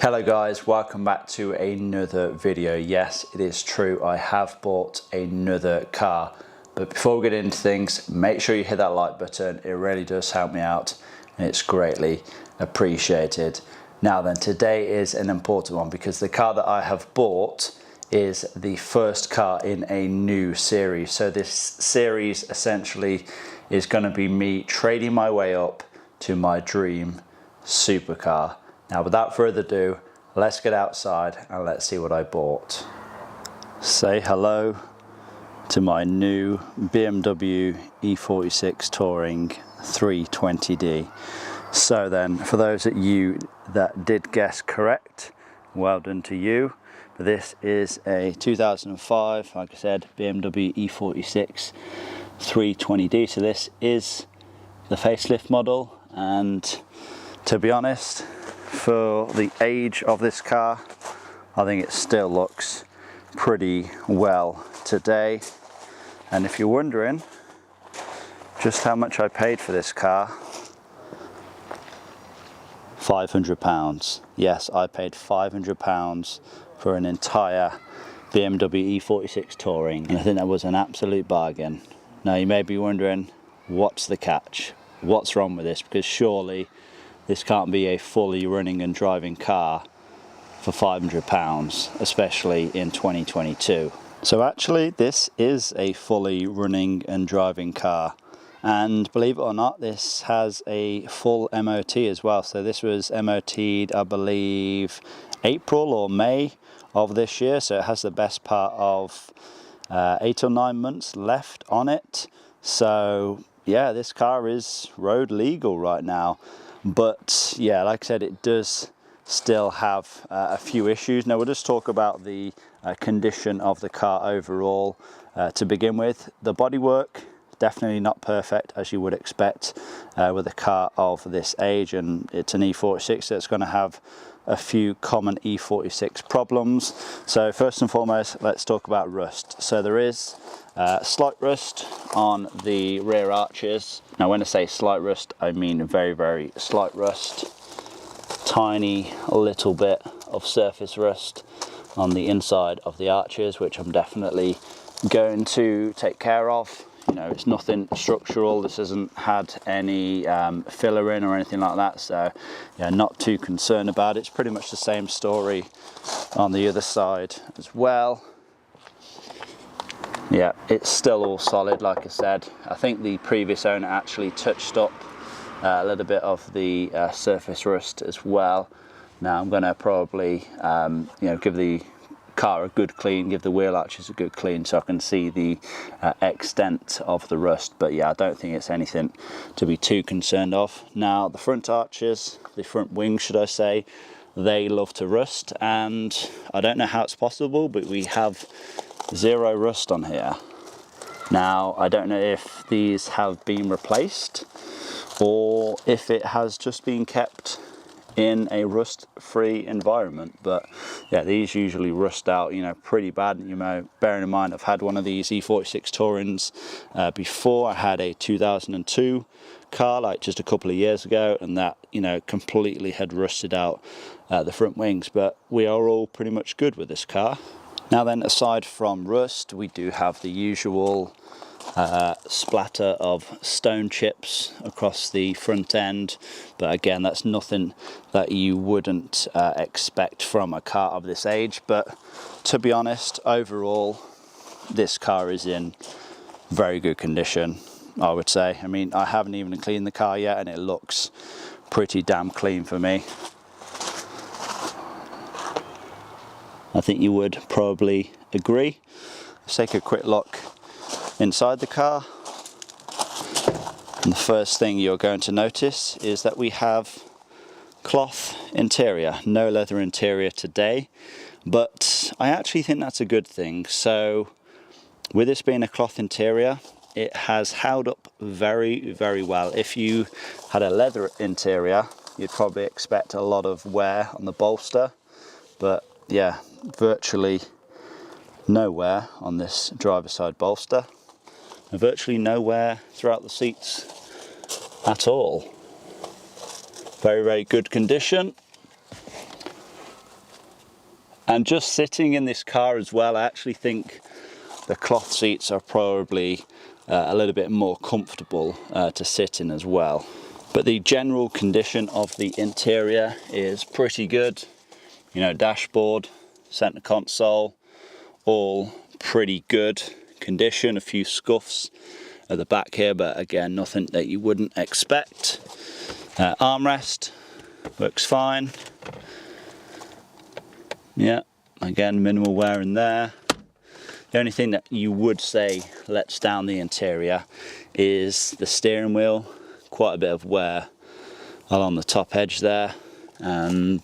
Hello guys, welcome back to another video. Yes, it is true, I have bought another car. But before we get into things, make sure you hit that like button. It really does help me out and it's greatly appreciated. Now then, today is an important one because the car that I have bought is the first car in a new series. So this series essentially is going to be me trading my way up to my dream supercar. Now without further ado, let's get outside and let's see what I bought. Say hello to my new BMW E46 Touring 320d. So then, for those of you that did guess correct, well done to you. This is a 2005, like I said, BMW E46 320d. So this is the facelift model, and to be honest, for the age of this car, I think it still looks pretty well today. And if you're wondering just how much I paid for this car, £500. Yes, I paid £500 for an entire BMW E46 Touring, and I think that was an absolute bargain. Now you may be wondering, what's the catch? What's wrong with this? Because surely this can't be a fully running and driving car for £500, especially in 2022. So actually, this is a fully running and driving car. And believe it or not, this has a full MOT as well. So this was MOT'd, I believe, April or May of this year. So it has the best part of 8 or 9 months left on it. So yeah, this car is road legal right now. But yeah, like I said, it does still have a few issues. Now we'll just talk about the condition of the car overall to begin with. The bodywork, definitely not perfect, as you would expect with a car of this age, and it's an E46, so it's going to have a few common E46 problems. So first and foremost, let's talk about rust. So there is slight rust on the rear arches. Now when I say slight rust, I mean very, very slight rust. Tiny little bit of surface rust on the inside of the arches, which I'm definitely going to take care of. You know, it's nothing structural. This hasn't had any filler in or anything like that, so yeah, not too concerned about it. It's pretty much the same story on the other side as well. Yeah, it's still all solid, like I said. I think the previous owner actually touched up a little bit of the surface rust as well. Now I'm going to probably give the car a good clean, give the wheel arches a good clean, so I can see the extent of the rust. But yeah, I don't think it's anything to be too concerned of. Now the front arches, the front wings should I say, they love to rust, and I don't know how it's possible, but we have zero rust on here. Now I don't know if these have been replaced or if it has just been kept in a rust-free environment, but yeah, these usually rust out, you know, pretty bad. You know, bearing in mind I've had one of these E46 Tourings before. I had a 2002 car like just a couple of years ago, and that, you know, completely had rusted out the front wings. But we are all pretty much good with this car. Now then, aside from rust, we do have the usual splatter of stone chips across the front end, but again, that's nothing that you wouldn't expect from a car of this age. But to be honest, overall this car is in very good condition, I would say. I mean, I haven't even cleaned the car yet and it looks pretty damn clean for me. I think you would probably agree. Let's take a quick look inside the car, and the first thing you're going to notice is that we have cloth interior, no leather interior today, but I actually think that's a good thing. So with this being a cloth interior, it has held up very, very well. If you had a leather interior, you'd probably expect a lot of wear on the bolster, but yeah, virtually no wear on this driver's side bolster, and virtually no wear throughout the seats at all. Very, very good condition. And just sitting in this car as well, I actually think the cloth seats are probably a little bit more comfortable to sit in as well. But the general condition of the interior is pretty good. You know, dashboard, center console, all pretty good condition. A few scuffs at the back here, but again, nothing that you wouldn't expect. Armrest works fine. Yeah, again, minimal wear in there. The only thing that you would say lets down the interior is the steering wheel. Quite a bit of wear along the top edge there, and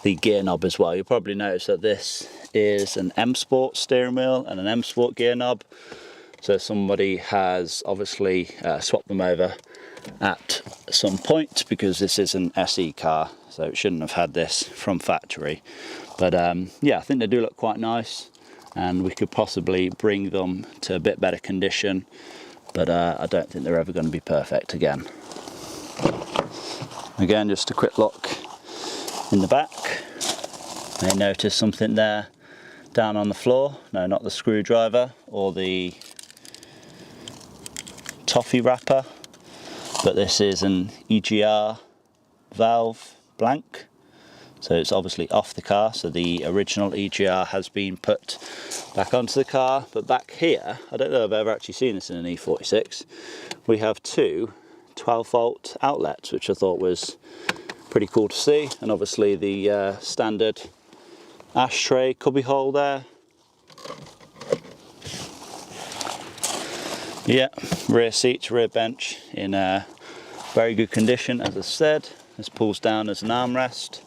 the gear knob as well. You'll probably notice that this is an M Sport steering wheel and an M Sport gear knob. So somebody has obviously swapped them over at some point, because this is an SE car, so it shouldn't have had this from factory. But yeah, I think they do look quite nice, and we could possibly bring them to a bit better condition, but I don't think they're ever going to be perfect again. Again, just a quick look in the back. May notice something there down on the floor. No, not the screwdriver or the toffee wrapper, but this is an EGR valve blank. So it's obviously off the car, so the original EGR has been put back onto the car. But back here, I don't know if I've ever actually seen this in an E46, we have two 12-volt outlets, which I thought was pretty cool to see. And obviously the standard ashtray cubby hole there. Yeah, rear seats, rear bench in very good condition, as I said. This pulls down as an armrest.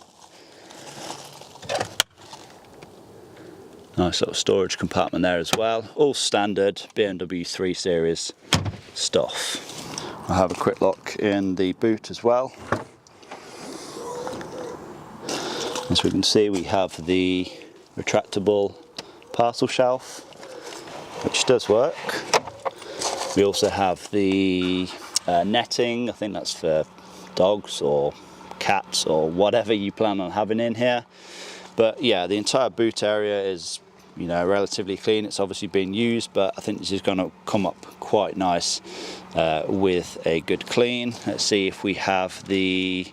Nice little storage compartment there as well. All standard BMW 3 Series stuff. I'll have a quick look in the boot as well. As we can see, we have the retractable parcel shelf, which does work. We also have the netting. I think that's for dogs or cats or whatever you plan on having in here. But yeah, the entire boot area is, you know, relatively clean. It's obviously been used, but I think this is going to come up quite nice with a good clean. Let's see if we have the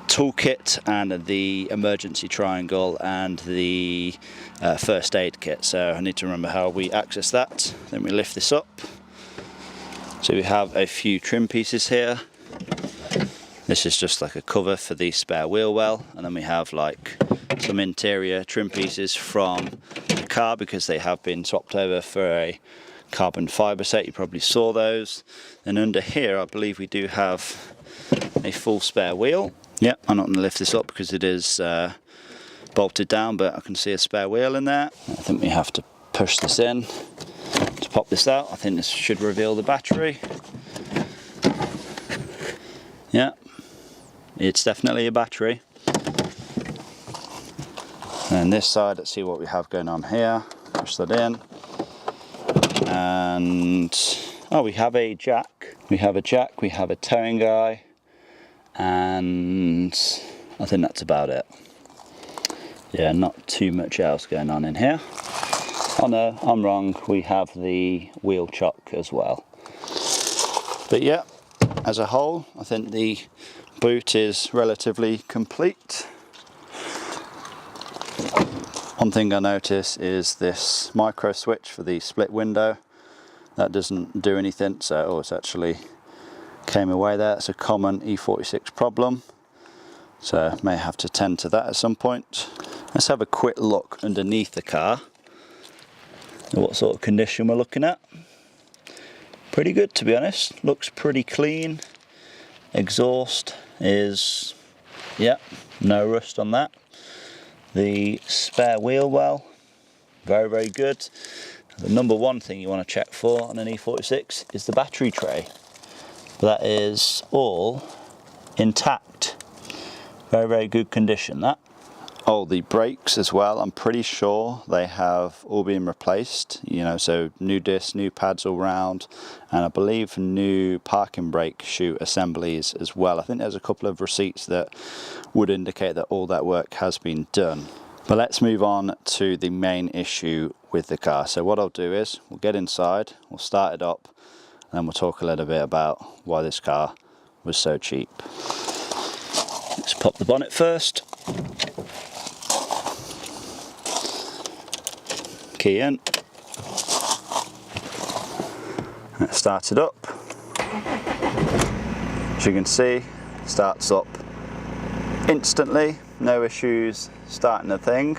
toolkit and the emergency triangle and the first aid kit. So I need to remember how we access that. Then we lift this up. So we have a few trim pieces here. This is just like a cover for the spare wheel well, and then we have like some interior trim pieces from the car, because they have been swapped over for a carbon fibre set. You probably saw those. And under here, I believe we do have a full spare wheel. Yeah, I'm not going to lift this up because it is bolted down, but I can see a spare wheel in there. I think we have to push this in to pop this out. I think this should reveal the battery. Yeah, it's definitely a battery. And this side, let's see what we have going on here. Push that in. And oh, we have a jack. We have a jack, we have a towing guy, and I think that's about it. Yeah, not too much else going on in here. Oh no, I'm wrong. We have the wheel chock as well. But yeah, as a whole, I think the boot is relatively complete. One thing I notice is this micro switch for the split window. That doesn't do anything, so oh, it's actually came away there. It's a common E46 problem, so may have to tend to that at some point. Let's have a quick look underneath the car at what sort of condition we're looking at. Pretty good, to be honest. Looks pretty clean. Exhaust is, yeah, no rust on that. The spare wheel well, very, very good. The number one thing you want to check for on an E46 is the battery tray. That is all intact. Very, very good condition, that. Oh, the brakes as well, I'm pretty sure they have all been replaced, you know, so new discs, new pads all round, and I believe new parking brake shoe assemblies as well. I think there's a couple of receipts that would indicate that all that work has been done. But let's move on to the main issue with the car. So what I'll do is we'll get inside, we'll start it up, and then we'll talk a little bit about why this car was so cheap. Let's pop the bonnet first. Key in. Let's start it up. As you can see, it starts up instantly, no issues starting the thing,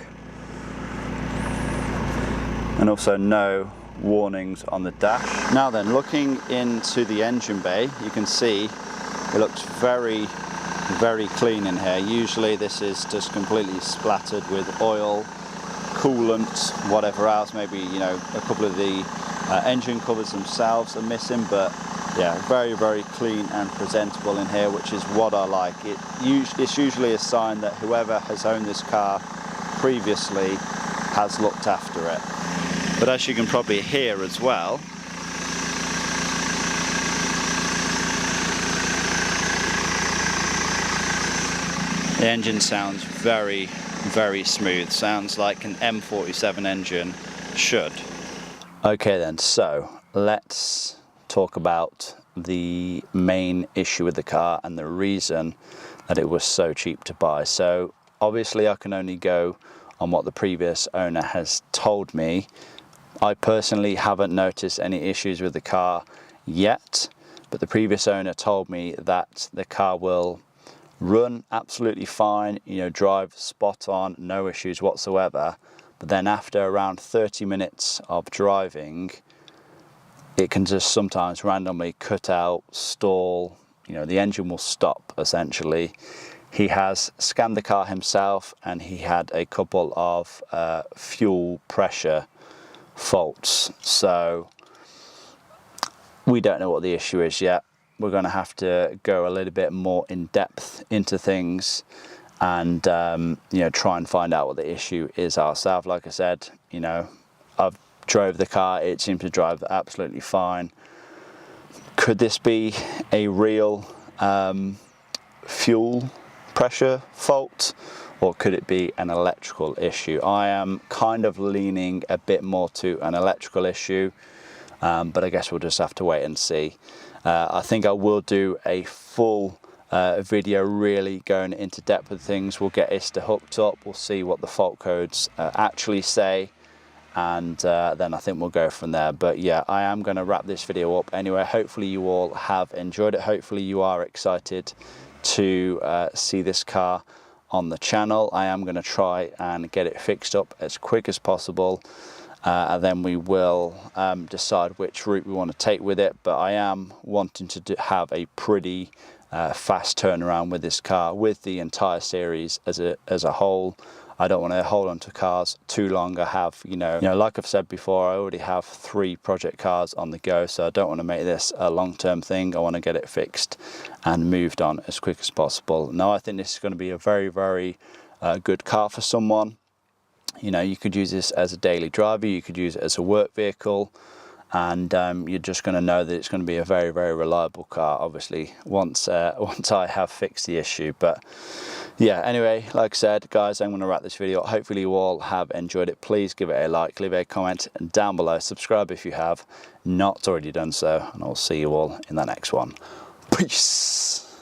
and also no warnings on the dash. Now then, looking into the engine bay, you can see it looks very clean in here. Usually this is just completely splattered with oil, coolant, whatever else. Maybe, you know, a couple of the engine covers themselves are missing, but yeah, very clean and presentable in here, which is what I like. It's usually a sign that whoever has owned this car previously has looked after it. But as you can probably hear as well, the engine sounds very smooth. Sounds like an M47 engine should. Okay then, so let's talk about the main issue with the car and the reason that it was so cheap to buy. So obviously I can only go on what the previous owner has told me. I personally haven't noticed any issues with the car yet, but the previous owner told me that the car will run absolutely fine, you know, drive spot on, no issues whatsoever. But then after around 30 minutes of driving, it can just sometimes randomly cut out, stall, you know, the engine will stop essentially. He has scanned the car himself and he had a couple of fuel pressure faults. So we don't know what the issue is yet. We're going to have to go a little bit more in depth into things and you know, try and find out what the issue is ourselves. Like I said, you know, I've drove the car, it seemed to drive absolutely fine. Could this be a real fuel pressure fault, or could it be an electrical issue? I am kind of leaning a bit more to an electrical issue, but I guess we'll just have to wait and see. I think I will do a full video really going into depth with things. We'll get ISTA hooked up, we'll see what the fault codes actually say, and then I think we'll go from there. But yeah, I am going to wrap this video up anyway. Hopefully you all have enjoyed it. Hopefully you are excited to see this car on the channel. I am going to try and get it fixed up as quick as possible, and then we will decide which route we want to take with it. But I am wanting to have a pretty fast turnaround with this car, with the entire series as a whole. I don't want to hold on to cars too long. I have, you know, like I've said before, I already have 3 project cars on the go, so I don't want to make this a long-term thing. I want to get it fixed and moved on as quick as possible. Now, I think this is going to be a very good car for someone. You know, you could use this as a daily driver, you could use it as a work vehicle, and you're just going to know that it's going to be a very reliable car, obviously, once I have fixed the issue. But yeah, anyway, like I said, guys, I'm going to wrap this video up. Hopefully you all have enjoyed it. Please give it a like, leave a comment down below, subscribe if you have not already done so, and I'll see you all in the next one. Peace.